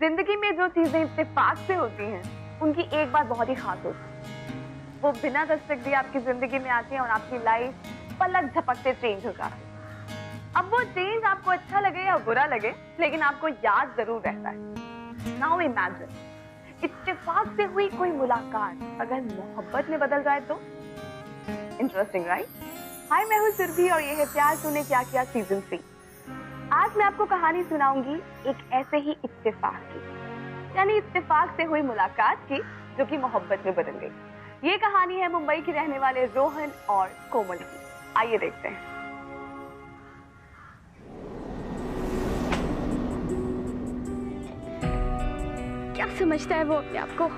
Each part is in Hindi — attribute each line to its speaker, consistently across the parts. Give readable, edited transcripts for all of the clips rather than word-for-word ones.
Speaker 1: जिंदगी में जो चीजें इत्तेफाक से होती हैं, उनकी एक बात बहुत ही खास होती है। वो बिना दस्तक दिए आपकी जिंदगी में आती है और आपकी लाइफ पलक झपकते चेंज हो जाती है। अब वो चेंज आपको अच्छा लगे या बुरा लगे, लेकिन आपको याद जरूर रहता है। नाउ इमेजिन, इत्तेफाक से हुई कोई मुलाकात अगर मोहब्बत में बदल जाए तो? Interesting, right? हाय, मैं हूँ सुरभि और ये है प्यार तूने क्या किया सीजन 3। आज मैं आपको कहानी सुनाऊंगी एक ऐसे ही इत्तेफाक की, यानी इत्तेफाक से हुई मुलाकात की जो कि मोहब्बत में बदल गई। ये कहानी है मुंबई के रहने वाले रोहन और कोमल की। आइए देखते हैं।
Speaker 2: क्या समझता है वो अपने आप को?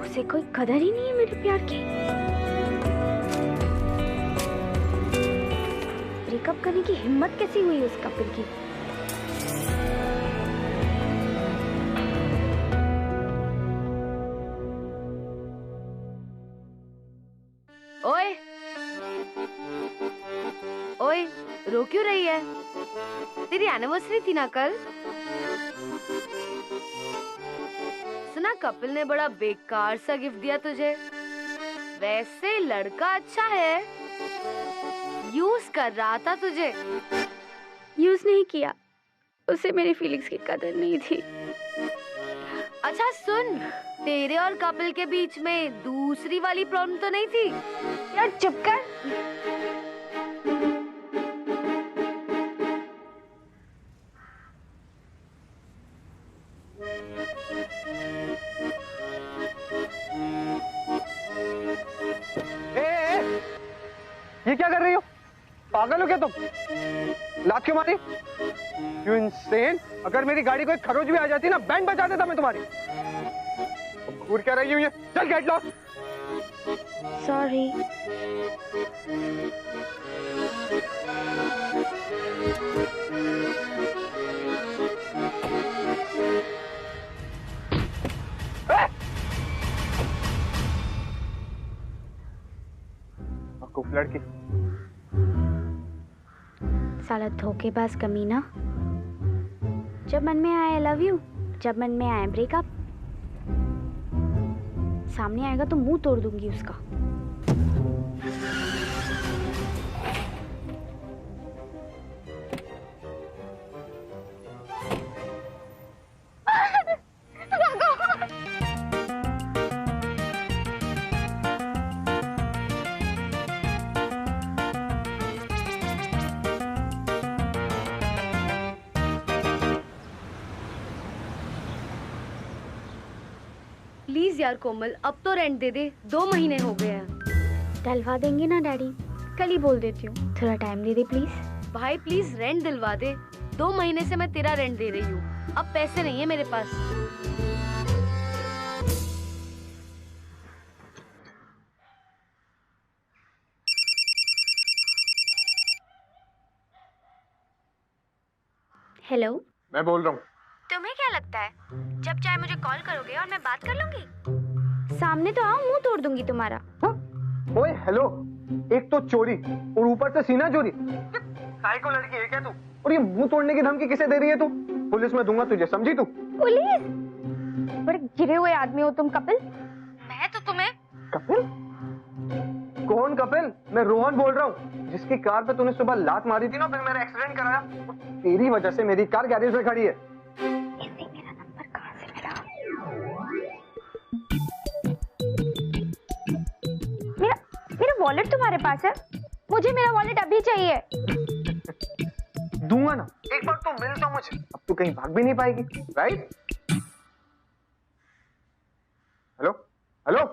Speaker 2: उसे कोई कदर ही नहीं है मेरे प्यार की। ब्रेकअप करने की हिम्मत कैसी हुई उस कपल की?
Speaker 3: ओए ओए, रो क्यों रही है? तेरी एनिवर्सरी थी ना कल। सुना कपिल ने बड़ा बेकार सा गिफ्ट दिया तुझे। वैसे लड़का अच्छा है, यूज कर रहा था तुझे।
Speaker 2: यूज नहीं किया, उसे मेरी फीलिंग्स की कदर नहीं थी।
Speaker 3: अच्छा सुन, तेरे और कपिल के बीच में दूसरी वाली प्रॉब्लम तो नहीं थी?
Speaker 2: यार चुप कर।
Speaker 4: ये क्या कर रही हो? पागल हो क्या तुम? लात क्यों मारी? You insane? अगर मेरी गाड़ी को एक खरोच भी आ जाती ना, बैंड बजा देता मैं तुम्हारी। घूर क्या रही हूँ ये? चल गेट लॉस्ट।
Speaker 2: सॉरी।
Speaker 4: लड़की
Speaker 2: साला धोखेबाज कमीना। जब मन में आए आई लव यू, जब मन में आए ब्रेकअप, सामने आएगा तो मुंह तोड़ दूंगी उसका।
Speaker 3: प्लीज यार कोमल, अब तो रेंट दे दे। 2 महीने हो गए हैं।
Speaker 2: डलवा देंगे ना डैडी, कल ही बोल देती हूँ। थोड़ा टाइम दे दे प्लीज।
Speaker 3: भाई प्लीज रेंट दिलवा दे। 2 महीने से मैं तेरा रेंट दे रही हूँ, अब पैसे नहीं है मेरे पास।
Speaker 2: हेलो,
Speaker 4: मैं बोल रहा हूँ।
Speaker 2: तुम्हें क्या लगता है जब चाहे मुझे कॉल करोगे और मैं बात कर लूंगी? सामने तो आओ, मुंह तोड़ दूंगी तुम्हारा।
Speaker 4: ओए हेलो, एक तो चोरी और ऊपर से सीना चोरी। साइको लड़की है क्या तू? और ये मुंह तोड़ने की धमकी किसे दे रही है तू? पुलिस में दूंगा तुझे, समझी तू?
Speaker 2: पुलिस? बड़े गिरे हुए आदमी हो तुम कपिल। मैं तो तुम्हें।
Speaker 4: कपिल? कौन कपिल? मैं रोहन बोल रहा हूँ, जिसकी कार पे तूने सुबह लात मारी थी ना, फिर मेरा एक्सीडेंट कराया। तेरी वजह से मेरी कार गैरेज में खड़ी है।
Speaker 2: इसे मेरा नंबर कहाँ से मिला? मेरा वॉलेट तुम्हारे पास है? मुझे मेरा वॉलेट अभी चाहिए।
Speaker 4: दूंगा ना, एक बार तो मिल तो मुझे। अब तू कहीं भाग भी नहीं पाएगी, राइट? हेलो हेलो,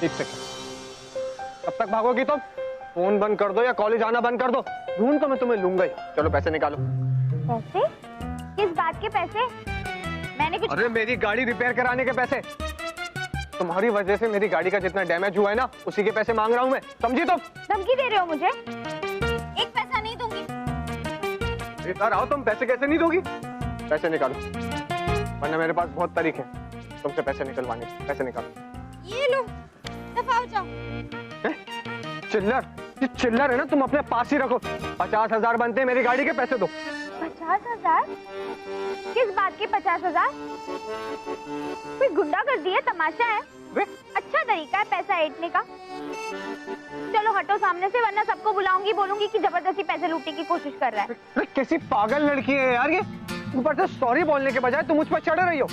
Speaker 4: एक सेकंड। कब तक भागोगी तुम? फोन बंद कर दो या कॉलेज आना बंद कर दो। ढूंढ तो मैं तुम्हें लूंगा ही। चलो पैसे निकालो।
Speaker 2: पैसे? किस बात के पैसे? मैंने कुछ।
Speaker 4: अरे मेरी गाड़ी रिपेयर कराने के पैसे। तुम्हारी वजह से मेरी गाड़ी का जितना डैमेज हुआ है ना, उसी के पैसे मांग रहा हूँ मैं, समझी तुम?
Speaker 1: धमकी दे रहे हो मुझे? एक पैसा नहीं दूंगी।
Speaker 4: इधर आओ, तुम पैसे कैसे नहीं दोगी? पैसे निकालो, वरना मेरे पास बहुत तरीके हैं तुमसे पैसे निकलवाने। पैसे निकालो।
Speaker 1: ये लो, दफा हो जाओ।
Speaker 4: चिल्लर, ये चिल्लर है ना, तुम अपने पास ही रखो। 50,000 बनते हैं, मेरी गाड़ी के पैसे दो।
Speaker 1: 50,000? किस बात के 50,000? कोई गुंडा कर दिया, तमाशा है? अच्छा तरीका है पैसा ऐंठने का। चलो हटो सामने से, वरना सबको बुलाऊंगी, बोलूंगी कि जबरदस्ती पैसे लूटने की कोशिश कर रहा है।
Speaker 4: कैसी पागल लड़की है यार ये। ऊपर से सॉरी बोलने के बजाय तुम मुझ पर चढ़ रही हो।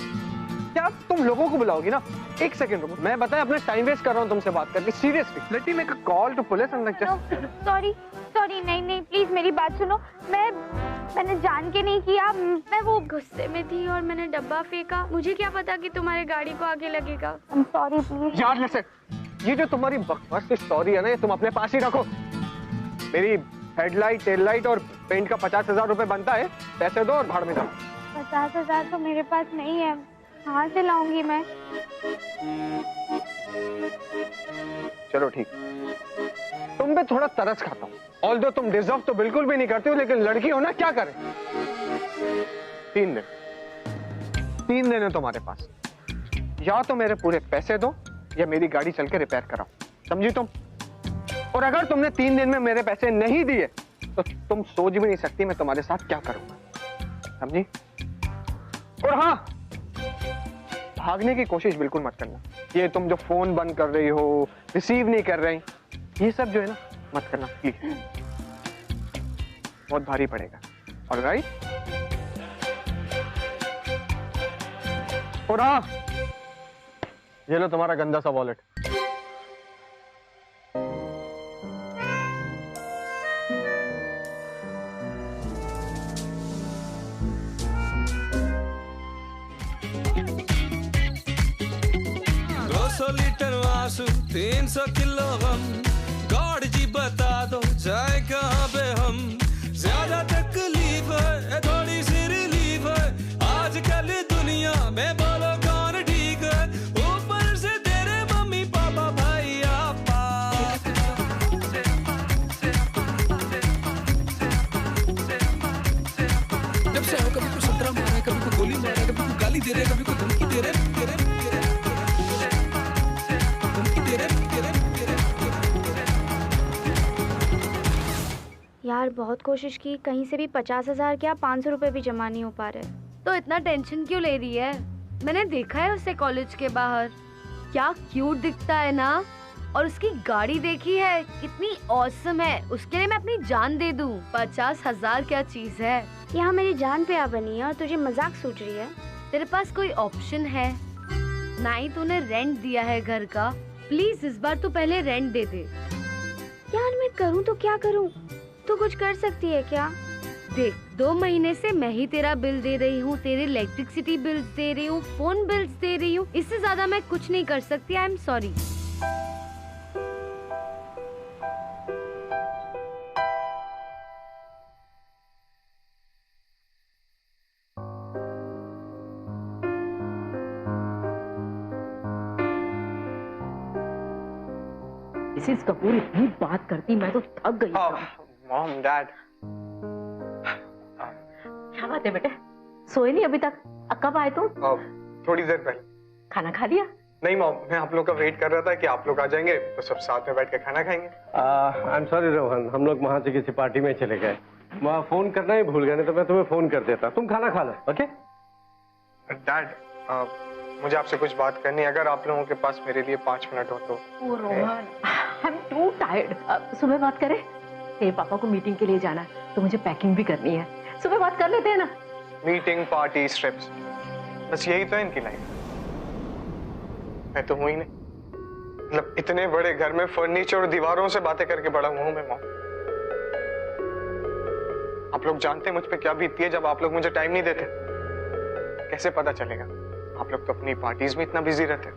Speaker 4: क्या तुम लोगों को बुलाओगी ना? एक सेकंड रुको, मैं बताया अपना टाइम वेस्ट कर रहा हूँ तुमसे बात करके। Seriously let me make a call to police and
Speaker 1: sorry sorry, नहीं प्लीज मेरी बात सुनो। मैंने जान के नहीं किया, मैं वो
Speaker 2: गुस्से में थी और मैंने डब्बा फेंका। मुझे क्या पता कि तुम्हारे गाड़ी को आगे लगेगा।
Speaker 1: सॉरी प्लीज
Speaker 4: यार। लिसन, ये जो तुम्हारी बकवास की स्टोरी है ना, ये तुम अपने पास ही रखो। मेरी हेडलाइट, टेल लाइट और पेंट का 50,000 रुपए बनता है, पैसे दो और भाड़ में जाओ।
Speaker 1: 50,000 तो मेरे पास नहीं है, कहाँ से लाऊंगी मैं?
Speaker 4: चलो ठीक, तुम पे थोड़ा तरस खाता हूँ। ऑल्दो तुम डिजर्व तो बिल्कुल भी नहीं करते हो, लेकिन लड़की हो ना, क्या करें? 3 दिन है तुम्हारे पास। या तो मेरे पूरे पैसे दो या मेरी गाड़ी चल के रिपेयर कराओ, समझी तुम? और अगर तुमने 3 दिन में मेरे पैसे नहीं दिए तो तुम सोच भी नहीं सकती मैं तुम्हारे साथ क्या करूंगा, समझी? और हाँ, भागने की कोशिश बिल्कुल मत करना। ये तुम जो फोन बंद कर रही हो, रिसीव नहीं कर रही, ये सब जो है ना, मत करना प्लीज। बहुत भारी पड़ेगा। ऑलराइट? और हाँ, ये लो तुम्हारा गंदा सा वॉलेट।
Speaker 5: लीटर आंसू 300 किलो गम, गॉड जी बता दो जाए कहाँ पे हम। ज्यादा तकलीफ है थोड़ी सी रिलीफ है, आजकल दुनिया में बोलो कौन ठीक है। ऊपर से तेरे मम्मी पापा भाई आपा। जब से हो कभी को संतरा मारा, कभी को गोली मारा, कभी को गाली दे रहे, कभी को धमकी दे रहे।
Speaker 2: यार बहुत कोशिश की, कहीं से भी 50,000 क्या 500 रुपए भी जमा नहीं हो पा रहे।
Speaker 3: तो इतना टेंशन क्यों ले रही है? मैंने देखा है उसे कॉलेज के बाहर, क्या क्यूट दिखता है ना। और उसकी गाड़ी देखी है, कितनी ऑसम है। उसके लिए मैं अपनी जान दे दूं। 50,000 क्या चीज है।
Speaker 2: यहाँ मेरी जान पे आ बनी है और तुझे मजाक सूझ रही है?
Speaker 3: तेरे पास कोई ऑप्शन है? ना ही तूने रेंट दिया है घर का, प्लीज इस बार तू पहले रेंट दे दे।
Speaker 2: यार मैं करूँ तो क्या करूँ? तू कुछ कर सकती है क्या?
Speaker 3: देख, 2 महीने से मैं ही तेरा बिल दे रही हूँ, तेरे इलेक्ट्रिसिटी बिल्स दे रही हूँ, फोन बिल्स दे रही हूँ। इससे ज्यादा मैं कुछ नहीं कर सकती। आई एम सॉरी।
Speaker 6: मिसेस कपूर इतनी बात करती, मैं तो थक गई।
Speaker 4: मॉम, डैड,
Speaker 6: क्या बात है बेटे, सोए नहीं अभी तक? कब आए तुम?
Speaker 4: थोड़ी देर पहले।
Speaker 6: खाना खा लिया?
Speaker 4: नहीं मॉम, मैं आप लोग का वेट कर रहा था कि आप लोग आ जाएंगे तो सब साथ में बैठ के खाना खाएंगे।
Speaker 7: आई एम सॉरी रोहन, हम लोग वहाँ से किसी पार्टी में चले गए, वहाँ फोन करना ही भूल गए, नहीं तो मैं तुम्हें फोन कर देता। तुम खाना खा लो, ओके?
Speaker 4: डैड, मुझे आपसे कुछ बात करनी है, अगर आप लोगों के पास मेरे लिए 5 मिनट हो तो।
Speaker 6: ओ Rohan, I am too tired. सुबह बात करें? तेरे पापा को मीटिंग के लिए जाना है तो मुझे पैकिंग भी करनी है। सुबह बात कर लेते हैं ना?
Speaker 4: मीटिंग, पार्टी, ट्रिप्स, बस यही तो है इनकी लाइफ। मैं तो हूं ही नहीं, मतलब इतने बड़े घर में फर्नीचर और दीवारों से बातें करके बड़ा हुआ हूं मैं। मॉम, आप लोग जानते हैं मुझ पे क्या बीतती है जब आप लोग मुझे टाइम नहीं देते। कैसे पता चलेगा? आप लोग तो अपनी पार्टीज में इतना बिजी रहते हैं।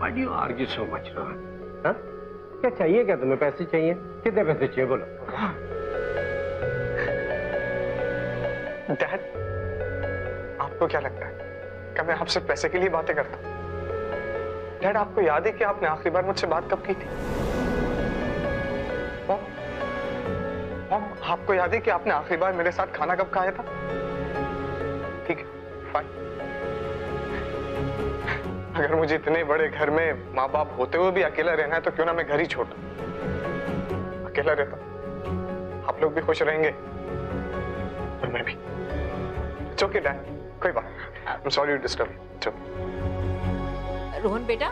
Speaker 7: Why do you argue so much, Rohan? हाँ? क्या चाहिए? क्या तुम्हें पैसे चाहिए? कितने पैसे चाहिए बोलो?
Speaker 4: डैड, आपको क्या लगता है कि मैं आपसे पैसे के लिए बातें करता हूँ? डैड, आपको याद है कि आपने आखिरी बार मुझसे बात कब की थी? मॉम, आपको याद है कि आपने आखिरी बार मेरे साथ खाना कब खाया था? ठीक है, फाइन। अगर मुझे इतने बड़े घर में माँ बाप होते हुए भी अकेला रहना है तो क्यों ना मैं घर ही छोड़ दूं। अकेला रहता, आप लोग भी खुश रहेंगे और मैं भी। इट्स ओके डैड, कोई बात। I am sorry to disturb.
Speaker 6: Rohan बेटा,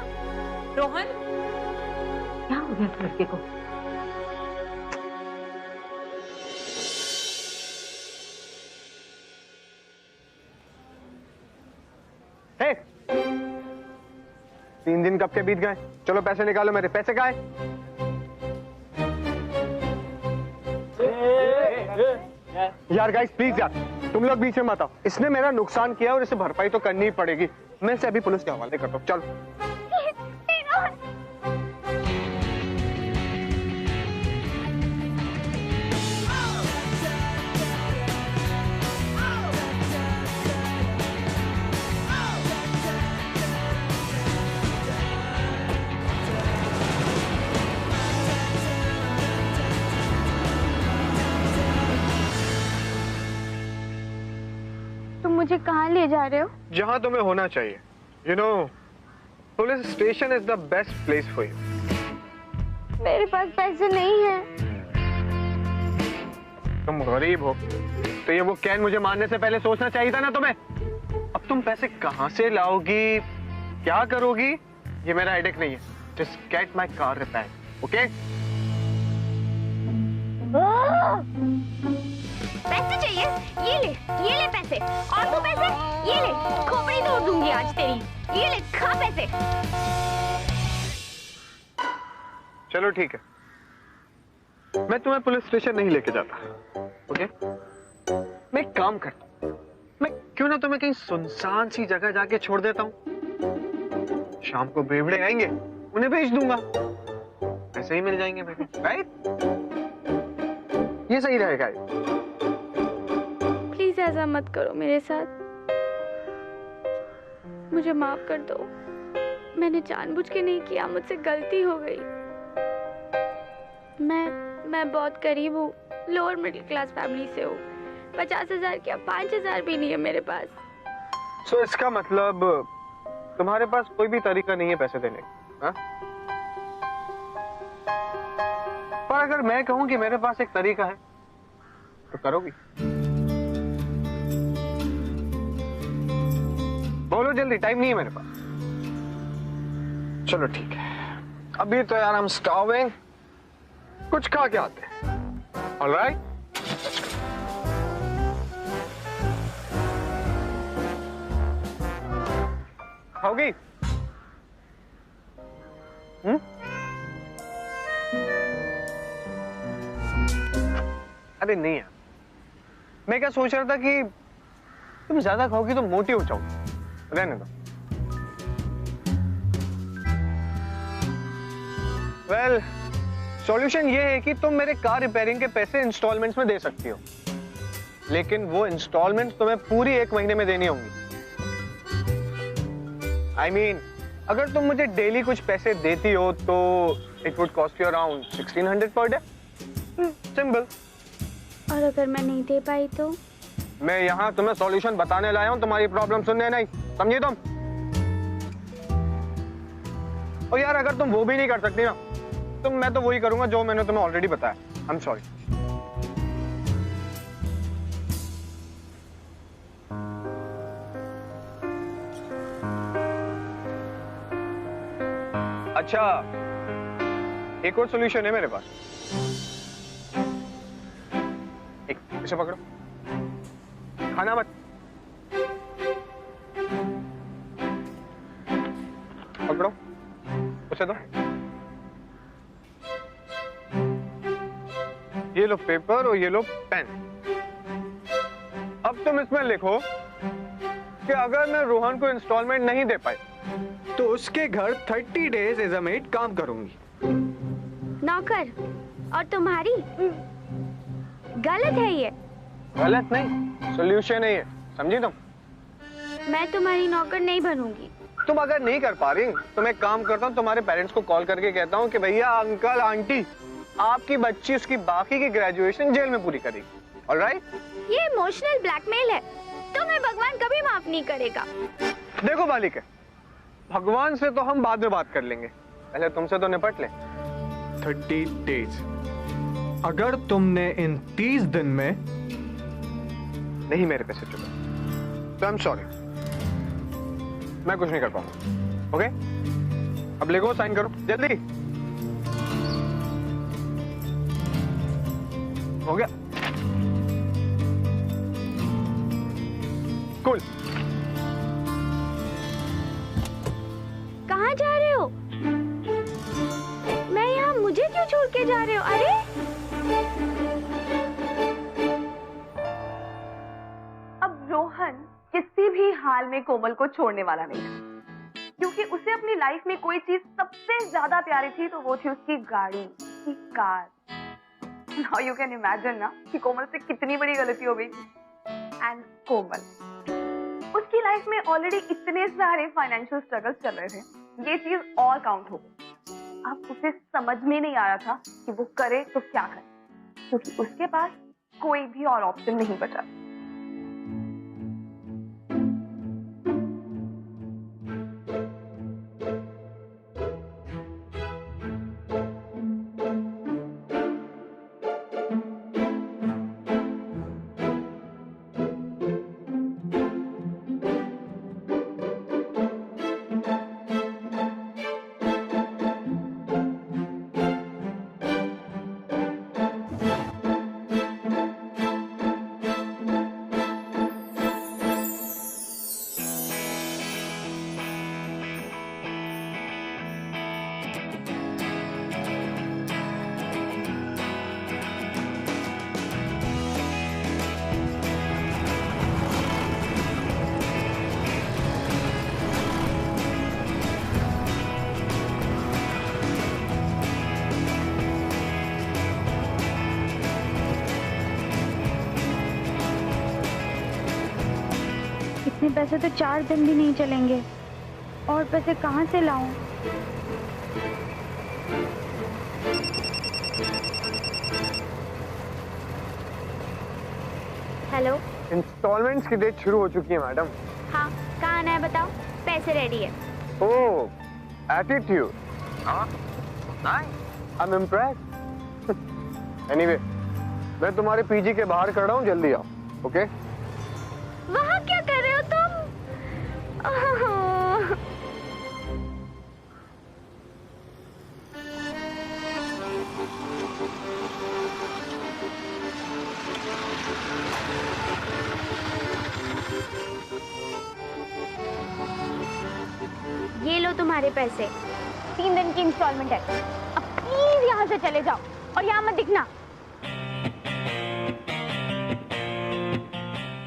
Speaker 6: रोहन, क्या हो गया लड़के को?
Speaker 4: हे, 3 दिन कब के बीत गए? चलो पैसे निकालो मेरे। पैसे कहाँ हैं? यार गाइस प्लीज यार, तुम लोग बीच में मत आओ। इसने मेरा नुकसान किया और इसे भरपाई तो करनी ही पड़ेगी। मैं इसे अभी पुलिस के हवाले करता हूँ। चलो।
Speaker 2: तुम मुझे कहाँ ले जा रहे हो?
Speaker 4: जहां तुम्हें होना चाहिए। You know, police station is the best place for you.
Speaker 2: मेरे पास पैसे नहीं है।
Speaker 4: तुम गरीब हो तो ये वो कैन मुझे मारने से पहले सोचना चाहिए था ना तुम्हें। अब तुम पैसे कहां से लाओगी, क्या करोगी, ये मेरा हेडेक नहीं है। Just get my car repair, okay?
Speaker 2: पैसे चाहिए? ये ले पैसे। और तू पैसे? ये ले, खोपड़ी तोड़ दूंगी आज तेरी। ये ले, खा पैसे।
Speaker 4: चलो ठीक है, मैं तुम्हें पुलिस स्टेशन नहीं लेके जाता, ओके? मैं एक काम करता हूं, मैं क्यों ना तुम्हें कहीं सुनसान सी जगह जाके छोड़ देता हूं। शाम को बेवड़े आएंगे, उन्हें भेज दूंगा, ऐसे ही मिल जाएंगे मेरे, राइट? ये सही रहेगा।
Speaker 2: प्लीज ऐसा मत करो मेरे साथ। मुझे माफ कर दो। मैंने जानबूझ के नहीं किया, मुझसे गलती हो गई। मैं बहुत गरीब हूँ, लोअर मिडिल क्लास फैमिली से हूँ। 50,000 क्या 5,000 भी नहीं है मेरे पास।
Speaker 4: सो इसका मतलब तुम्हारे पास कोई भी तरीका नहीं है पैसे देने का? पर अगर मैं कहूं कि मेरे पास एक तरीका है तो करोगी? बोलो जल्दी, टाइम नहीं है मेरे पास। चलो ठीक है, अभी तो यार हम स्टार्विंग, कुछ खा के आते हैं। ऑलराइट? खाओगी? अरे नहीं यार, मैं क्या सोच रहा था कि तुम ज्यादा खाओगी तो मोटी हो जाओगी। रहने दो। वेल, सॉल्यूशन ये है कि तुम मेरे कार रिपेयरिंग के पैसे इंस्टॉलमेंट्स में दे सकती हो, लेकिन वो इंस्टॉलमेंट्स तुम्हें पूरी 1 महीने में देनी होंगी। I mean, अगर तुम मुझे डेली कुछ पैसे देती हो तो it would cost you around 1600 per day. Simple.
Speaker 2: और अगर मैं नहीं दे पाई तो?
Speaker 4: मैं यहाँ तुम्हें सॉल्यूशन बताने लाया हूँ, तुम्हारी प्रॉब्लम सुनने नहीं, समझी तुम? और यार अगर तुम वो भी नहीं कर सकती ना, तो मैं तो वही करूंगा जो मैंने तुम्हें ऑलरेडी बताया। आई एम सॉरी। अच्छा, एक और सॉल्यूशन है मेरे पास। एक, इसे पकड़ो, खाना मत, पकड़ो, उसे दो। ये लो पेपर और ये लो पेन। अब तुम इसमें लिखो कि अगर मैं रोहन को इंस्टॉलमेंट नहीं दे पाई तो उसके घर 30 डेज एज अ मेड काम करूंगी।
Speaker 2: नौकर? और तुम्हारी? गलत है ये।
Speaker 4: गलत नहीं, सॉल्यूशन है ये, समझी तुम?
Speaker 2: मैं तुम्हारी नौकर नहीं बनूंगी।
Speaker 4: तुम अगर नहीं कर पा रही तो मैं एक काम करता हूँ, तुम्हारे पेरेंट्स को कॉल करके कहता हूँ कि भैया अंकल आंटी आपकी बच्ची उसकी बाकी की ग्रेजुएशन जेल में पूरी करेगी। ऑलराइट?
Speaker 2: ये इमोशनल ब्लैकमेल है, तुम्हें भगवान कभी माफ नहीं करेगा।
Speaker 4: देखो बालिका, भगवान से तो हम बाद में बात कर लेंगे, पहले तुमसे तो निपट ले।
Speaker 8: 30 days। अगर तुमने इन 30 दिन में
Speaker 4: नहीं मेरे पैसे चुका तो आई एम सॉरी, मैं कुछ नहीं कर पाऊंगा। ओके, अब लिखो, साइन करो जल्दी। हो गया? कूल।
Speaker 2: कहाँ जा रहे हो? मैं यहाँ, मुझे क्यों छोड़ के जा रहे हो? अरे
Speaker 1: अब रोहन किसी भी हाल में कोमल को छोड़ने वाला नहीं है, क्योंकि उसे अपनी लाइफ में कोई चीज सबसे ज्यादा प्यारी थी तो वो थी उसकी गाड़ी, उसकी car. Now you can imagine ना कि कोमल से कितनी बड़ी गलती हो गई। एंड कोमल, उसकी लाइफ में ऑलरेडी इतने सारे फाइनेंशियल स्ट्रगल्स चल रहे थे, ये चीज और काउंट हो गई। अब उसे समझ में नहीं आ रहा था कि वो करे तो क्या करे, क्योंकि उसके पास कोई भी और ऑप्शन नहीं बचा।
Speaker 2: इतने पैसे तो 4 दिन भी नहीं चलेंगे, और पैसे कहाँ से लाऊं? हेलो,
Speaker 4: इंस्टॉलमेंट्स की डेट शुरू हो चुकी है मैडम।
Speaker 2: हाँ, कहाँ आना है बताओ, पैसे रेडी है।
Speaker 4: ओह, एटीट्यूड। हाँ, आई एम इम्प्रेस्ड। एनीवे, मैं तुम्हारे पीजी के बाहर खड़ा हूँ, जल्दी आओ। ओके?
Speaker 2: वहाँ क्या कर रहे हो तुम? ये लो तुम्हारे पैसे, 3 दिन की इंस्टॉलमेंट है। अब प्लीज यहाँ से चले जाओ और यहाँ मत दिखना।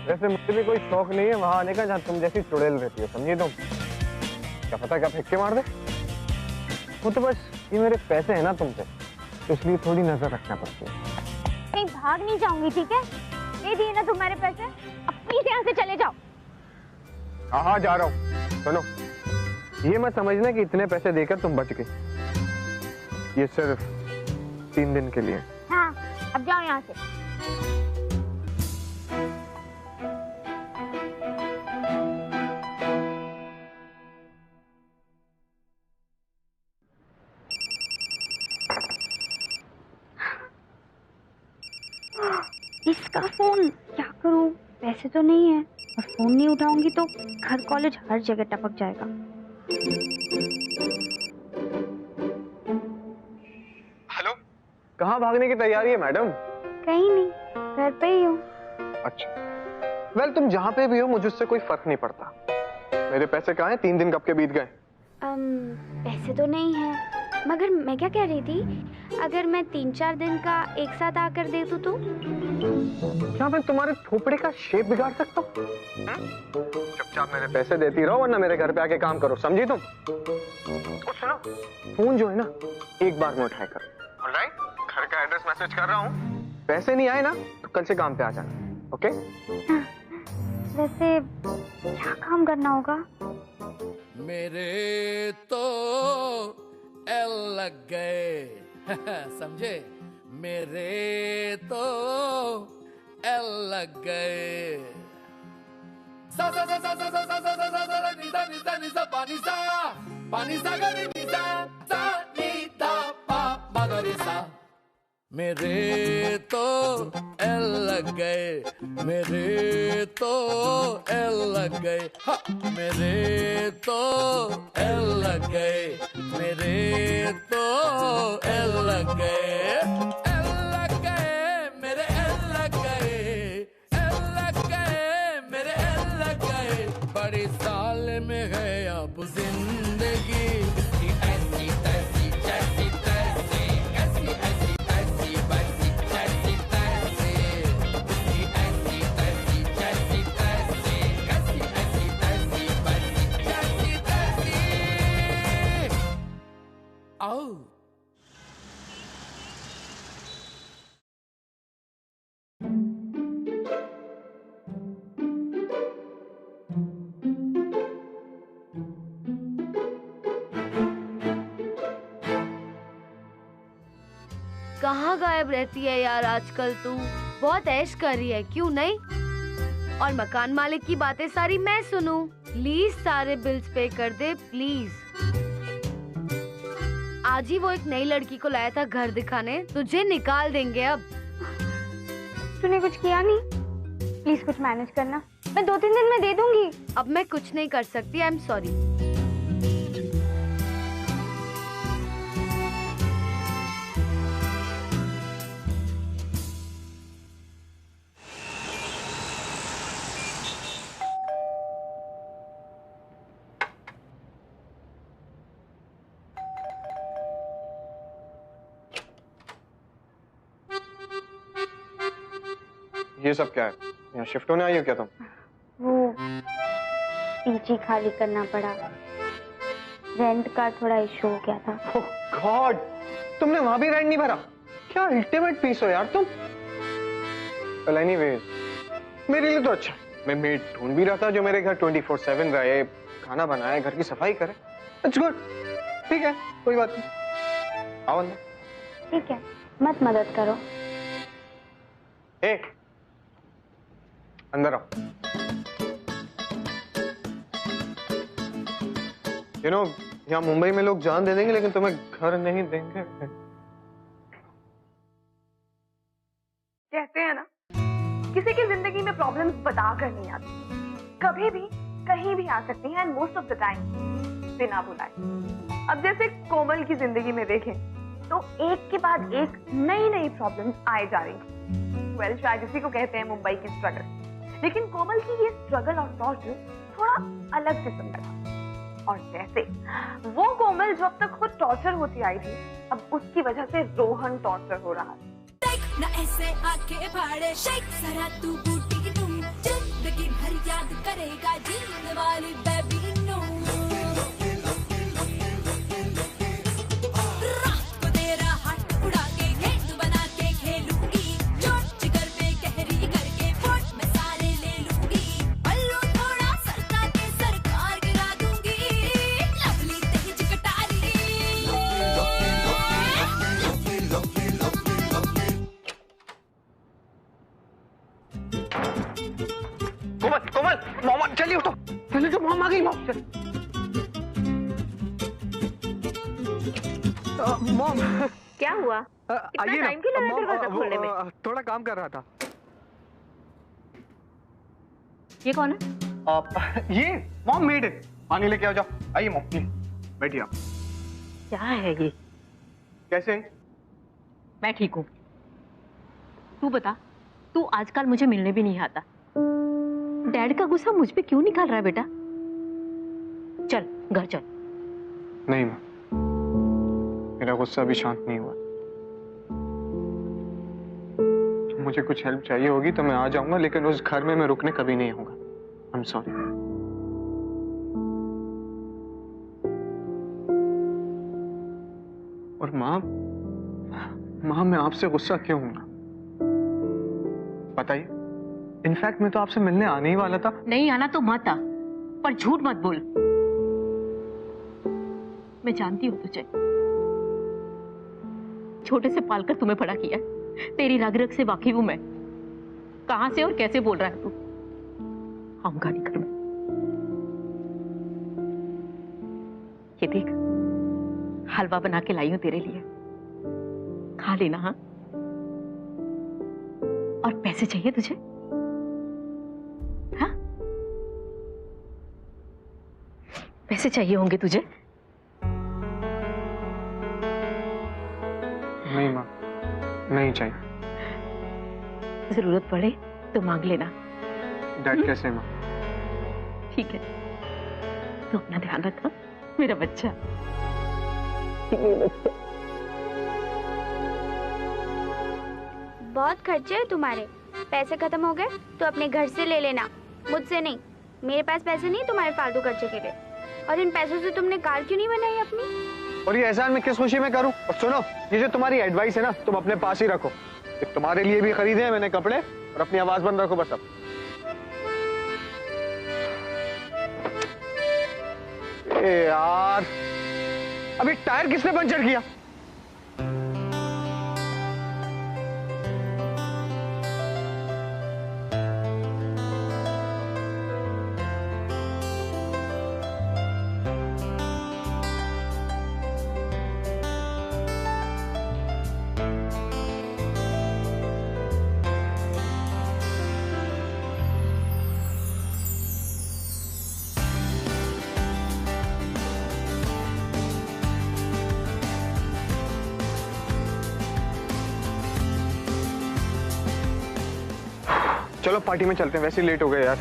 Speaker 4: वैसे मुझे भी कोई शौक नहीं है वहां आने का जहाँ तुम जैसी चुड़ैल रहती हो, समझी तुम? क्या पता क्या फेंक के मार दे। वो तो बस ये मेरे पैसे हैं ना तुमसे, तो इसलिए थोड़ी नजर रखना पड़ती है।
Speaker 2: कहीं भाग नहीं जाऊंगी, ठीक है? दे दिए ना तुम्हारे पैसे, अब प्लीज यहाँ से चले जाओ।
Speaker 4: हाँ, जा रहा हूँ। सुनो, ये मत समझना कि इतने पैसे देकर तुम बच गए, ये सिर्फ 3 दिन के लिए।
Speaker 2: हाँ, अब जाओ यहाँ से। इसका फोन, क्या करूं? पैसे तो नहीं है और फोन नहीं उठाऊंगी तो घर कॉलेज हर जगह टपक जाएगा।
Speaker 4: हेलो, कहाँ भागने की तैयारी है मैडम?
Speaker 2: कहीं नहीं, घर पे ही हूँ।
Speaker 4: अच्छा, वेल तुम जहाँ पे भी हो मुझे उससे कोई फर्क नहीं पड़ता। मेरे पैसे कहाँ हैं? 3 दिन कब के बीत गए?
Speaker 2: पैसे तो नहीं है, मगर मैं क्या कह रही थी, अगर मैं 3-4 दिन का एक साथ आकर दे दूं तो?
Speaker 4: क्या मैं तुम्हारे थोपड़े का शेप बिगाड़ सकता हूँ? चुपचाप मेरे पैसे देती रहो, वरना मेरे घर पे आके काम करो, समझी तुम? और सुनो, फोन जो है ना, एक बार में उठाया करो। ऑलराइट? घर का एड्रेस मैसेज कर रहा हूँ, पैसे नहीं आए ना तो कल से काम पे आ जाना। ओके?
Speaker 2: वैसे क्या काम करना होगा?
Speaker 9: मेरे तो एल लग गए समझे, मेरे तो एल लग गए। सा सा सा सा सा सा सा सा सा सा सा निसा निसा निसा पानी सा गा रे निसा सा नी दा पा मा गा रे सा। मेरे तो एल लग गए, मेरे तो एल लग गए, मेरे तो एल लग गए, मेरे तो एल लग गए, एल लग गए, मेरे एल लग गए, एल लग गए, मेरे एल लग गए। बड़ी साल में है अब जिंदगी की ऐसी तैसी जैसी तैसी, ऐसी ऐसी तैसी वैसी जैसी तैसी, की ऐसी तैसी जैसी तैसी, ऐसी ऐसी तैसी वैसी जैसी तैसी। आओ
Speaker 3: कहाँ गायब रहती है यार आजकल तू? बहुत ऐश कर रही है, क्यों नहीं? और मकान मालिक की बातें सारी मैं सुनूं? प्लीज सारे बिल्स पे कर दे प्लीज। आज ही वो एक नई लड़की को लाया था घर दिखाने, तुझे निकाल देंगे अब।
Speaker 2: तूने कुछ किया नहीं? प्लीज कुछ मैनेज करना, मैं 2-3 दिन में दे दूंगी।
Speaker 3: अब मैं कुछ नहीं कर सकती, आई एम सॉरी।
Speaker 4: ये सब क्या है? यहाँ शिफ्ट होने आई हो क्या तुम?
Speaker 2: वो पीजी खाली करना पड़ा, रेंट का थोड़ा इशू हो गया था।
Speaker 4: ओह गॉड, तुमने वहां भी रेंट नहीं भरा? क्या अल्टीमेट पीस हो यार तुम। well anyways, मेरे लिए तो अच्छा है। मैं मेड ढूंढ भी रहा था जो मेरे घर 24/7 रहे, खाना बनाए, घर की सफाई करे। इट्स गुड, ठीक है, कोई बात नहीं। आओ अंदर।
Speaker 2: ठीक है, मत मदद करो।
Speaker 4: ए, अंदर आओ। यू नो, यहाँ मुंबई में लोग जान दे देंगे लेकिन तुम्हें घर नहीं देंगे।
Speaker 1: कहते हैं ना, किसी की जिंदगी में प्रॉब्लम्स बता कर नहीं आती, कभी भी कहीं भी आ सकती हैं, and most of the time बिना बुलाए। अब जैसे कोमल की जिंदगी में देखें तो एक के बाद एक नई नई प्रॉब्लम्स आए जा रही। वेल, शायद इसी को कहते हैं मुंबई की स्ट्रगल। लेकिन कोमल की ये स्ट्रगल और टॉर्चर थोड़ा अलग किस्म का था। और जैसे वो कोमल जो अब तक खुद टॉर्चर होती आई थी, अब उसकी वजह से रोहन टॉर्चर हो रहा है।
Speaker 10: ना ऐसे आके फाड़े शेक जरा तू बूटी तुम, जिंदगी भर याद करेगा जीने वाली बेबी नो। रात को तेरा हाथ उड़ा के गेट बना के खेलूंगी, चोट जिगर पे कहरी करके फोट में सारे ले लूंगी, पल्लू थोड़ा सरका के सरकार गिरा दूंगी, लवली तेज कटारी।
Speaker 4: कोमल, कोमल, मॉम चलिए उठो, चलिए जो मॉम आ गई। मॉम मॉम
Speaker 6: क्या हुआ? इतना टाइम क्यों लगा दरवाजा खोलने में?
Speaker 4: थोड़ा काम कर रहा था।
Speaker 6: ये कौन है?
Speaker 4: ये मॉम मेड है। पानी लेके आओ, जाओ। आइए मॉम, बैठिए आप।
Speaker 6: क्या है ये?
Speaker 4: कैसे हैं?
Speaker 6: मैं ठीक हूँ। तू बता, तू आजकल मुझे मिलने भी नहीं आता। डैड का गुस्सा मुझ पे क्यों निकाल रहा है बेटा? चल घर चल।
Speaker 4: नहीं माँ, मेरा गुस्सा अभी शांत नहीं हुआ। मुझे कुछ हेल्प चाहिए होगी तो मैं आ जाऊंगा, लेकिन उस घर में मैं रुकने कभी नहीं आऊंगा। आई एम सॉरी। और माँ, मैं आपसे गुस्सा क्यों हूँ? बताइए। इनफैक्ट मैं तो आपसे मिलने आने ही वाला था।
Speaker 6: नहीं आना तो मत आ, पर झूठ मत बोल। मैं जानती हूँ तुझे, छोटे से पालकर तुम्हें बड़ा किया, तेरी रग रग से वाकिफ हूं मैं। कहां से और कैसे बोल रहा है तू? आऊंगा नहीं घर में। ये देख, हलवा बना के लाई हूं तेरे लिए, खा लेना। हाँ, और पैसे चाहिए तुझे? हाँ, पैसे चाहिए होंगे तुझे?
Speaker 8: नहीं माँ, नहीं चाहिए।
Speaker 6: जरूरत पड़े तो मांग लेना।
Speaker 8: डैड कैसे माँ?
Speaker 6: ठीक है, तो अपना ध्यान रखना मेरा बच्चा।
Speaker 2: बहुत खर्चे हैं तुम्हारे, पैसे खत्म हो गए तो अपने घर से ले लेना, मुझसे नहीं। मेरे पास पैसे नहीं तुम्हारे फालतू खर्चे के लिए। और इन पैसों से तुमने कार क्यों नहीं बनाई अपनी?
Speaker 4: और ये एहसान मैं किस खुशी में करूं? और सुनो, ये जो तुम्हारी एडवाइस है ना, तुम अपने पास ही रखो। तुम्हारे लिए भी खरीदे हैं मैंने कपड़े, और अपनी आवाज बंद रखो बस अब। ए यार, अभी टायर किसने पंचर किया? चलो पार्टी में चलते हैं, वैसे ही लेट हो गए यार।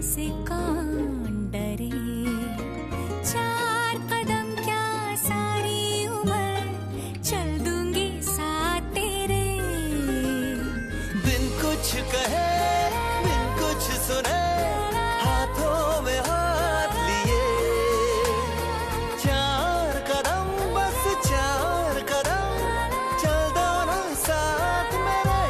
Speaker 10: से कौन डरे, चार कदम क्या सारी उम्र चल दूंगी साथ तेरे।
Speaker 11: बिन कुछ कहे बिन कुछ सुने हाथों में हाथ लिए, चार कदम बस चार कदम चल दोनों साथ मेरे।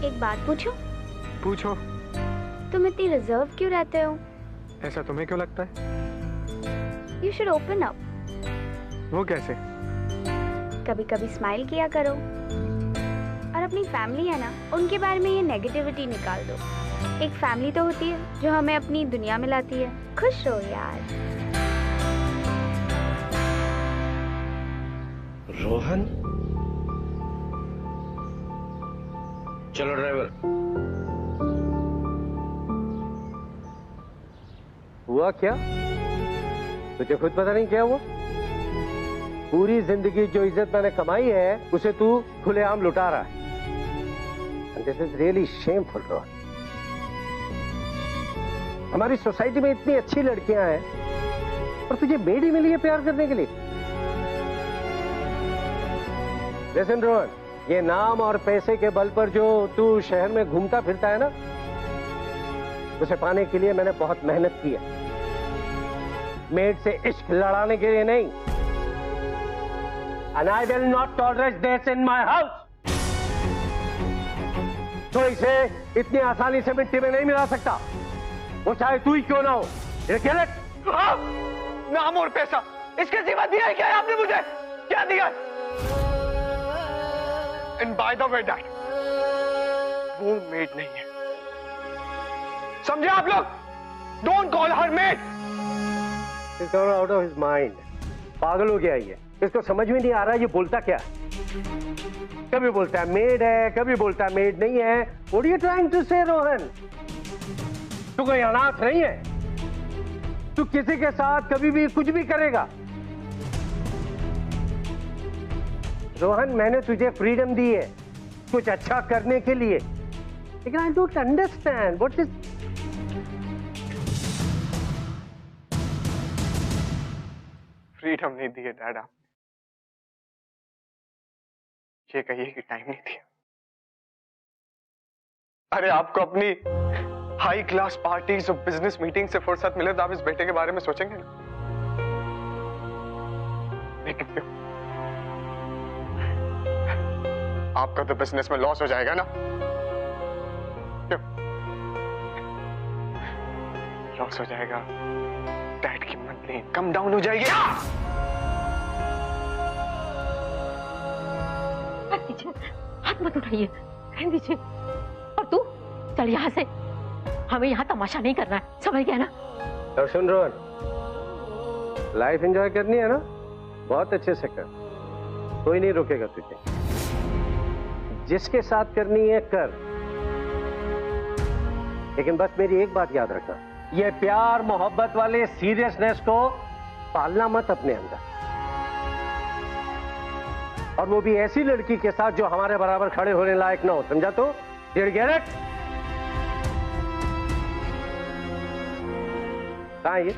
Speaker 2: एक बात पूछूं?
Speaker 8: पूछो।
Speaker 2: तुम इतनी रिजर्व क्यों रहते हो?
Speaker 8: ऐसा तुम्हें क्यों लगता है?
Speaker 2: You should open up.
Speaker 8: वो कैसे?
Speaker 2: कभी कभी स्माइल किया करो और अपनी फैमिली है ना, उनके बारे में ये नेगेटिविटी निकाल दो। एक फैमिली तो होती है जो हमें अपनी दुनिया में लाती है। खुश रहो यार।
Speaker 7: रोहन, चलो ड्राइवर। हुआ क्या? तुझे खुद पता नहीं क्या हुआ? पूरी जिंदगी जो इज्जत मैंने कमाई है उसे तू खुलेआम लुटा रहा है। This is really shameful Rohan. हमारी सोसाइटी में इतनी अच्छी लड़कियां हैं और तुझे मेड ही मिली है प्यार करने के लिए। लिसन रोहन, ये नाम और पैसे के बल पर जो तू शहर में घूमता फिरता है ना, उसे पाने के लिए मैंने बहुत मेहनत की है। मेड से इश्क लड़ाने के लिए नहीं। And I will not tolerate this in my house. तो इसे इतनी आसानी से मिट्टी में नहीं मिला सकता, वो चाहे तू ही क्यों ना हो। ये क्या
Speaker 4: नाम और पैसा, इसके सिवा दिया है क्या आपने मुझे? क्या दिया? And by the way, Dad, वो मेड नहीं है, समझे आप लोग? Don't call her maid.
Speaker 7: He's gone out of his mind. पागल हो गया ये, इसको समझ में नहीं आ रहा ये बोलता क्या है। कभी बोलता है मेड है, कभी बोलता है मेड नहीं है। What are you trying to say, Rohan? तू कोई अनाथ नहीं है, तू किसी के साथ कभी भी कुछ भी करेगा। रोहन, मैंने तुझे फ्रीडम दी है कुछ अच्छा करने के लिए, लेकिन I don't understand what is।
Speaker 4: Freedom नहीं दी है डैड आप, ये कहिए कि टाइम नहीं दिया। अरे आपको अपनी हाई क्लास पार्टीज और बिजनेस मीटिंग से फुर्सत मिले तो आप इस बेटे के बारे में सोचेंगे ना। लेकिन क्यों? आपका तो बिजनेस में लॉस हो जाएगा ना। क्यों लॉस हो जाएगा? डैड की मंथली इनकम डाउन हो जाएगी।
Speaker 6: हाथ मत उठाइए, रहने दीजिए। और तू चल यहाँ से, हमें यहाँ तमाशा नहीं करना है, समझ गया ना?
Speaker 7: तो सुन रोहन, लाइफ एंजॉय करनी है ना, बहुत अच्छे से कर, कोई नहीं रोकेगा तुझे। जिसके साथ करनी है कर, लेकिन बस मेरी एक बात याद रखना, ये प्यार मोहब्बत वाले सीरियसनेस को पालना मत अपने अंदर, और वो भी ऐसी लड़की के साथ जो हमारे बराबर खड़े होने लायक ना हो, समझा? तो Did you get it? कहाँ है ये?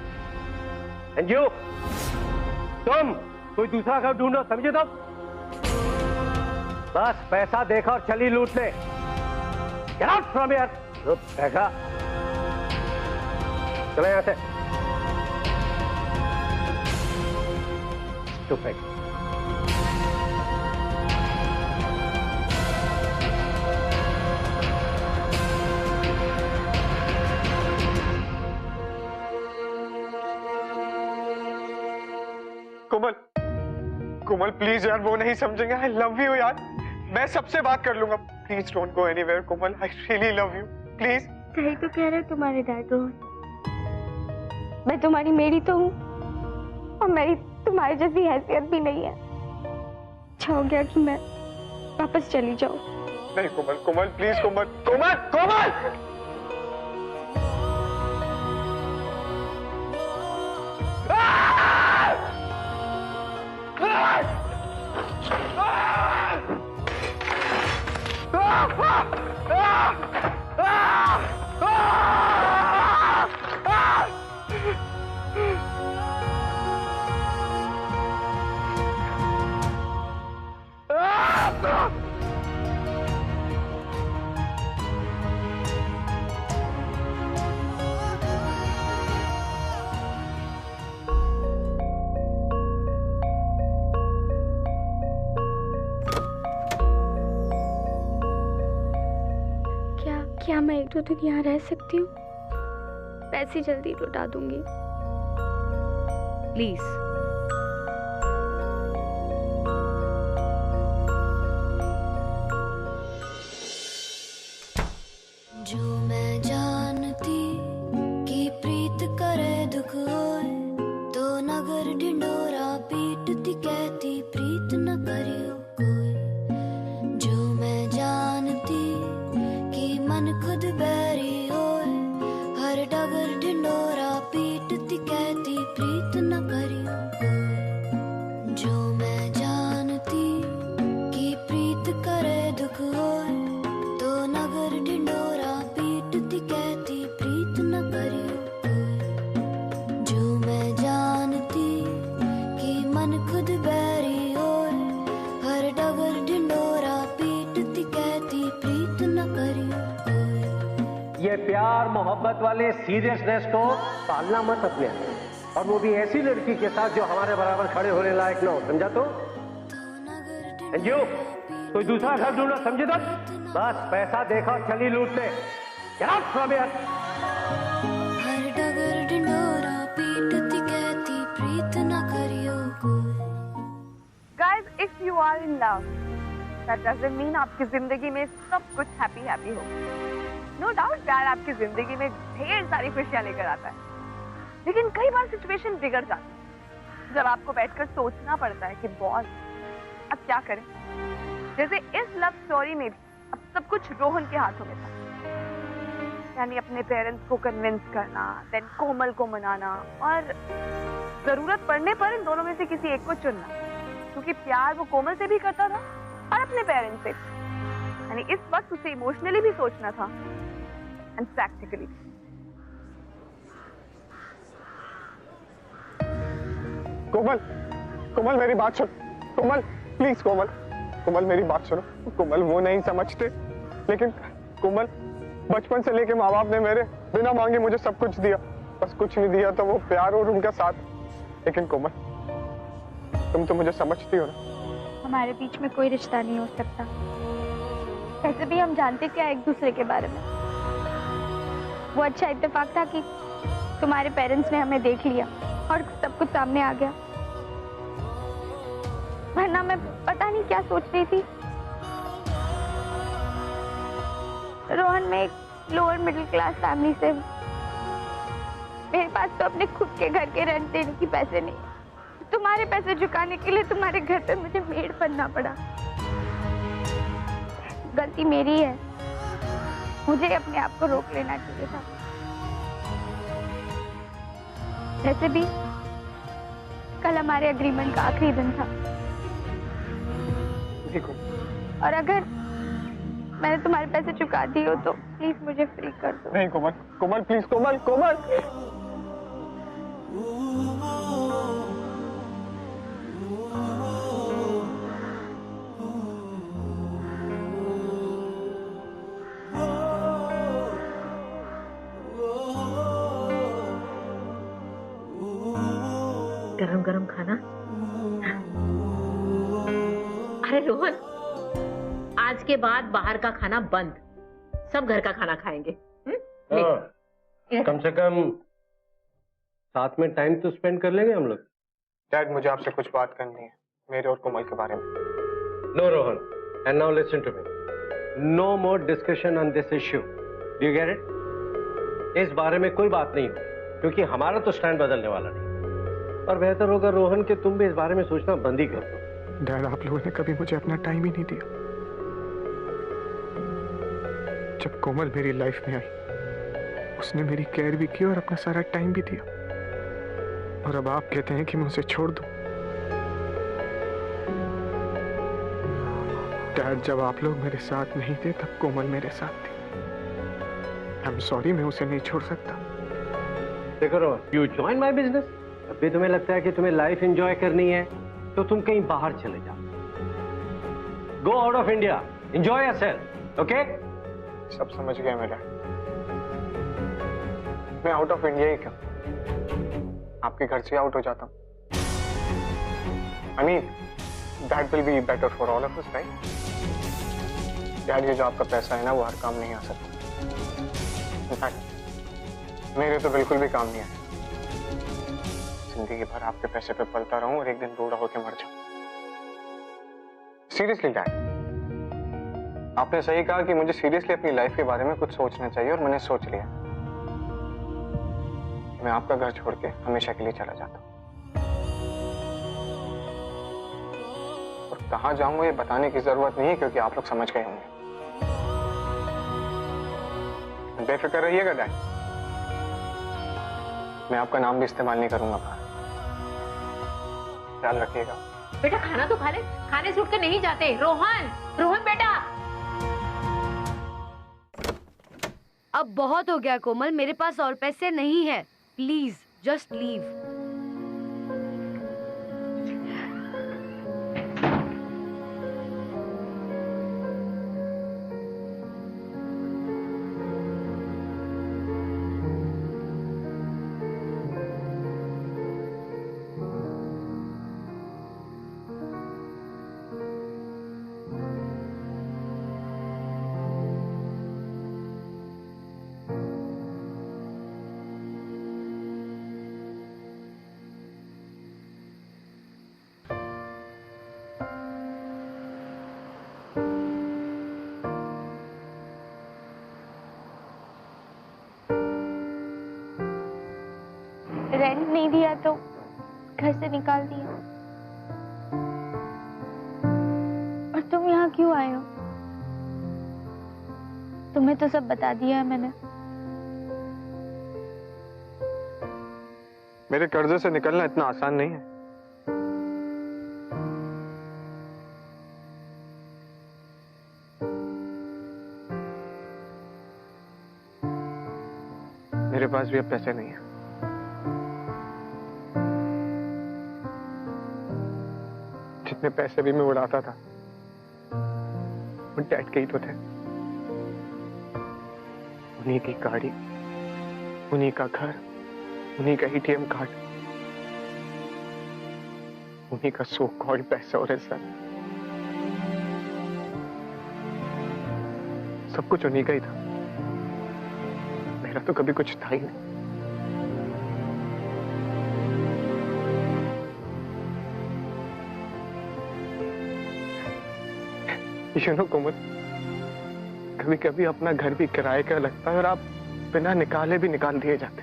Speaker 7: And you? तुम कोई दूसरा घर ढूंढो, समझे? तुम बस पैसा देखा और चली लूटने। Get out from here! देखा, चले यहां से। Stupid.
Speaker 4: कोमल, कोमल प्लीज यार, वो नहीं समझेंगे। आई लव यू यार, मैं सबसे बात कर लूंगा। Please don't go anywhere Komal, I really love you, please.
Speaker 2: सही तो कह रहे तुम्हारे डैड रोहन, मैं तुम्हारी मेरी तो हूँ और मेरी तुम्हारी जैसी हैसियत भी नहीं है। अच्छा हो गया कि मैं वापस चली जाऊँ।
Speaker 4: नहीं कोमल, कोमल प्लीज, कोमल, कोमल, कोमल।
Speaker 2: क्या मैं 1-2 दिन यहाँ रह सकती हूँ? पैसे जल्दी लौटा दूंगी,
Speaker 3: प्लीज।
Speaker 10: जो मैं जानती कि प्रीत करे दुख होए, तो नगर ढिंडोरा पीटती कहती कहती प्रीत न करियो कोई, जो मैं जानती कि मन खुद बैरी होए, हर डगर ढिंडोरा पीटती कहती प्रीत न करियो कोई, जो मैं जानती कि प्रीत करे दुख होए, तो नगर ढिंडोरा पीटती कहती प्रीत न करियो कोई, जो मैं जानती कि मन खुद बैरी होए, हर डगर ढिंडोरा पीटती कहती प्रीत न करियो कोई।
Speaker 7: ये प्यार मोहब्बत वाले सीरियसनेस को पालना मत अपने अंदर, और वो भी ऐसी लड़की के साथ जो हमारे बराबर खड़े होने लायक ना हो, समझा? तो अंजू, कोई दूसरा घर ढूंढो, समझे? तो बस पैसा देखा और चली लूटते। Get out from here!
Speaker 10: हर डगर ढिंडोरा पीटती कहती प्रीत न करियो कोई।
Speaker 1: Guys, if you are in love, that doesn't mean आपकी जिंदगी में सब कुछ हैप्पी हैप्पी हो। No doubt प्यार आपकी जिंदगी में ढेर सारी खुशियां लेकर आता है, लेकिन कई बार सिचुएशन बिगड़ जाती है जब आपको बैठकर सोचना पड़ता है कि बॉस अब क्या करें। जैसे इस लव स्टोरी में भी अब सब कुछ रोहन के हाथों में था, यानी अपने पेरेंट्स को कन्विंस करना, देन कोमल को मनाना, और जरूरत पड़ने पर इन दोनों में से किसी एक को चुनना, क्योंकि प्यार वो कोमल से भी करता था और अपने पेरेंट्स से, यानी इस वक्त उसे इमोशनली भी सोचना था एंड प्रैक्टिकली।
Speaker 4: कोमल, कोमल मेरी बात सुन। कोमल प्लीज, कोमल, कोमल मेरी बात सुनो। कोमल वो नहीं समझते, लेकिन कोमल बचपन से लेके माँ बाप ने मेरे बिना मांगे मुझे सब कुछ दिया, बस कुछ नहीं दिया तो वो प्यार और उनका साथ। लेकिन कोमल तुम तो मुझे समझती हो ना।
Speaker 2: हमारे बीच में कोई रिश्ता नहीं हो सकता, वैसे भी हम जानते क्या एक दूसरे के बारे में। वो अच्छा इत्तेफाक था कि तुम्हारे पेरेंट्स ने हमें देख लिया और सब कुछ सामने आ गया, वरना मैं पता नहीं क्या सोच रही थी। रोहन में एक लोअर मिडिल क्लास फैमिली से, मेरे पास तो अपने खुद के घर के रेंट देने की पैसे नहीं, तुम्हारे पैसे चुकाने के लिए तुम्हारे घर पे मुझे मेड बनना पड़ा। गलती मेरी है, मुझे अपने आप को रोक लेना चाहिए था। वैसे भी कल हमारे एग्रीमेंट का आखिरी दिन था,
Speaker 4: देखो,
Speaker 2: और अगर मैंने तुम्हारे पैसे चुका दिए हो तो प्लीज मुझे फ्री कर दो।
Speaker 4: नहीं कोमल, कोमल प्लीज, कोमल, कोमल।
Speaker 6: गरम गरम खाना। अरे रोहन, आज के बाद बाहर का खाना बंद, सब घर का खाना खाएंगे।
Speaker 7: कम से कम साथ में टाइम तो स्पेंड कर लेंगे हम लोग।
Speaker 4: डैड मुझे आपसे कुछ बात करनी है, मेरे और कोमल के बारे में।
Speaker 7: No Rohan, and now listen to me, no more discussion on this issue, do you get it? इस बारे में कोई बात नहीं, क्योंकि हमारा तो स्टैंड बदलने वाला नहीं, और बेहतर होगा रोहन कि तुम भी इस बारे में सोचना बंद ही कर दो।
Speaker 8: डैड, आप लोगों ने कभी मुझे अपना टाइम ही नहीं दिया। जब कोमल मेरी लाइफ में आई, उसने मेरी केयर भी की और अपना सारा टाइम भी दिया, और अब आप कहते हैं कि मैं उसे छोड़ दूं। डैड, जब आप लोग मेरे साथ नहीं थे तब कोमल मेरे साथ थी। आई एम सॉरी, मैं उसे नहीं छोड़ सकता।
Speaker 7: देखो Rohan, you join my business. अभी तुम्हें लगता है कि तुम्हें लाइफ एंजॉय करनी है तो तुम कहीं बाहर चले जाओ, go out of India, enjoy yourself, okay?
Speaker 4: सब समझ गया मेरा। मैं आउट ऑफ इंडिया ही क्यों, आपके घर से आउट हो जाता हूँ। I mean that will be better for all of us, right? Dad, ये जो आपका पैसा है ना, वो हर काम नहीं आ सकता। इनफैक्ट मेरे तो बिल्कुल भी काम नहीं आया। जिंदगी भर आपके पैसे पे पलता रहूं और एक दिन बूढ़ा होकर मर जाऊं। सीरियसली डैड, आपने सही कहा कि मुझे सीरियसली अपनी लाइफ के बारे में कुछ सोचना चाहिए, और मैंने सोच लिया। मैं आपका घर छोड़ के हमेशा के लिए चला जाता हूं।
Speaker 8: कहाँ जाऊंगा ये बताने की जरूरत नहीं है, क्योंकि आप लोग समझ गए होंगे। बेफिक्र रहिएगा डैड, मैं आपका नाम भी इस्तेमाल नहीं करूंगा। ख्याल रखिएगा।
Speaker 6: बेटा खाना तो खा ले, खाने से उठ कर नहीं जाते। रोहन, रोहन बेटा।
Speaker 3: अब बहुत हो गया कोमल, मेरे पास और पैसे नहीं है। Please just leave.
Speaker 2: रेंट नहीं दिया तो घर से निकाल दिया। और तुम यहाँ क्यों आए हो? तुम्हें तो सब बता दिया है मैंने।
Speaker 8: मेरे कर्जे से निकलना इतना आसान नहीं है। मेरे पास भी अब पैसे नहीं है। जितने पैसे भी मैं उड़ाता था वो डैड के ही तो थे। उन्हीं की गाड़ी, उन्हीं का घर, उन्हीं का ATM कार्ड, उन्हीं का सो कॉल्ड पैसा और इज्जत, सब कुछ उन्हीं का ही था। मेरा तो कभी कुछ था ही नहीं। You know, कोमल, कभी कभी अपना घर भी किराए का लगता है और आप बिना निकाले भी निकाल दिए जाते।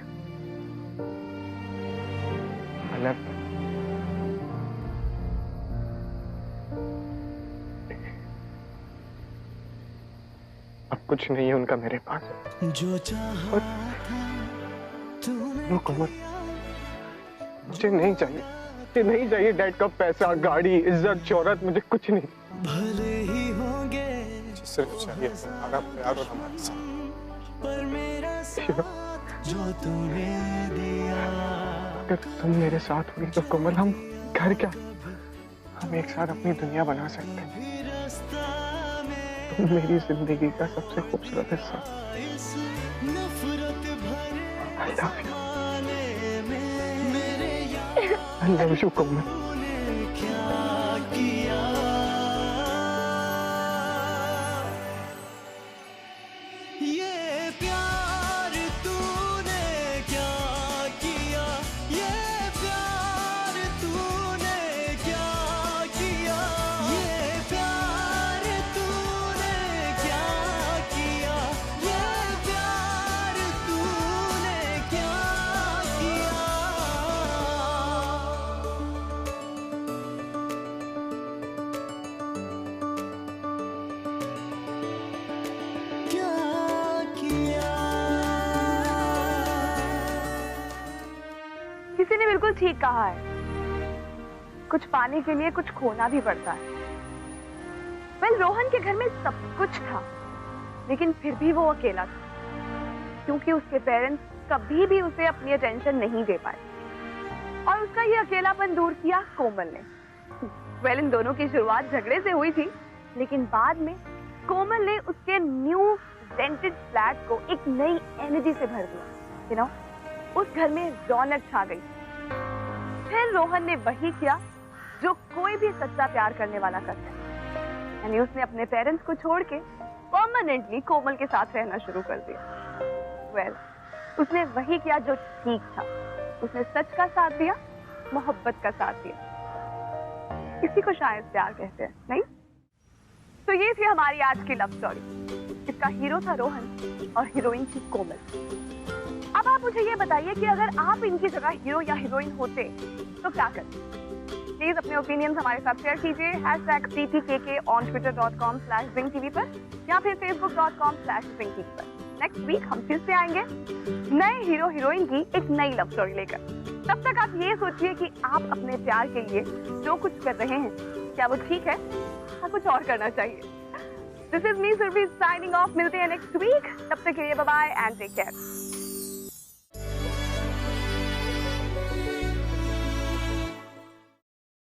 Speaker 8: अब कुछ नहीं है उनका मेरे पास।
Speaker 11: जो चाहा
Speaker 8: नो कोमल, मुझे नहीं चाहिए, मुझे नहीं चाहिए डैड का पैसा, गाड़ी, इज्जत, शोहरत, मुझे कुछ नहीं।
Speaker 11: भले ही होंगे
Speaker 8: सिर्फ चाहिए तुम्हारा प्यार और हमारे साथ।
Speaker 11: पर मेरा साथ जो तूने दिया।
Speaker 8: अगर तुम मेरे साथ हुई तो कोमल हम घर क्या, हम एक साथ अपनी दुनिया बना सकते हैं। तुम मेरी जिंदगी का सबसे खूबसूरत हिस्सा। I love you. I love you, कोमल।
Speaker 1: किसी ने बिल्कुल ठीक कहा है, कुछ पाने के लिए कुछ खोना भी पड़ता है। रोहन के घर में सब कुछ था, लेकिन फिर भी वो अकेला था, क्योंकि उसके पेरेंट्स कभी भी उसे अपनी अटेंशन नहीं दे पाए। और उसका ये अकेलापन दूर किया कोमल ने। इन दोनों की शुरुआत झगड़े से हुई थी, लेकिन बाद में कोमल ने उसके न्यू रेंटेड फ्लैट को एक नई एनर्जी से भर दिया। उस घर में रौनक छा गई। फिर रोहन ने वही किया जो कोई भी सच्चा प्यार करने वाला करता है, यानी उसने अपने पेरेंट्स को छोड़ के परमानेंटली कोमल के साथ रहना शुरू कर दिया। उसने वही किया जो ठीक था। उसने सच का साथ दिया, मोहब्बत का साथ दिया। इसी को शायद प्यार कहते हैं, नहीं? तो ये थी हमारी आज की लव स्टोरी। इसका हीरो था रोहन और हीरोइन थी कोमल। अब आप मुझे ये बताइए कि अगर आप इनकी जगह हीरो या हीरोइन होते तो क्या करते? प्लीज अपने ओपिनियंस हमारे साथ शेयर कीजिए #PTKK on twitter.com/ZingTV पर या फिर facebook.com/ZingTV पर। नेक्स्ट वीक हम फिर से आएंगे नए हीरो हीरोइन की एक नई लव स्टोरी लेकर। तब तक आप ये सोचिए कि आप अपने प्यार के लिए जो कुछ कर रहे हैं क्या वो ठीक है या कुछ और करना चाहिए। This is me Surbhi signing off. मिलते हैं नेक्स्ट वीक, तब तक के लिए bye bye and take care.